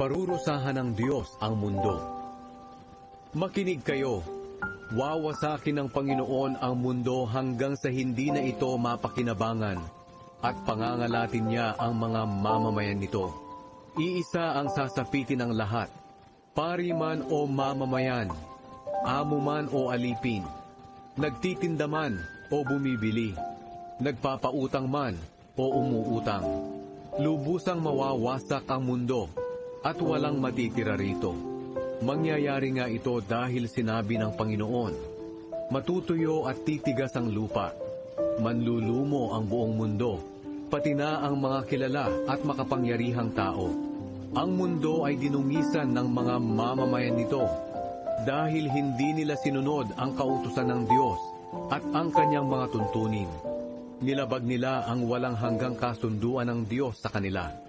Parurusahan ng Diyos ang mundo. Makinig kayo, wawasakin ng Panginoon ang mundo hanggang sa hindi na ito mapakinabangan at pangangalatin niya ang mga mamamayan nito. Iisa ang sasapitin ng lahat, pari man o mamamayan, amo man o alipin, nagtitinda man o bumibili, nagpapautang man o umuutang. Lubusang mawawasak ang mundo at walang matitira rito. Mangyayari nga ito dahil sinabi ng Panginoon, matutuyo at titigas ang lupa, manlulumo ang buong mundo, pati na ang mga kilala at makapangyarihang tao. Ang mundo ay dinungisan ng mga mamamayan nito dahil hindi nila sinunod ang kautusan ng Diyos at ang kanyang mga tuntunin. Nilabag nila ang walang hanggang kasunduan ng Diyos sa kanila.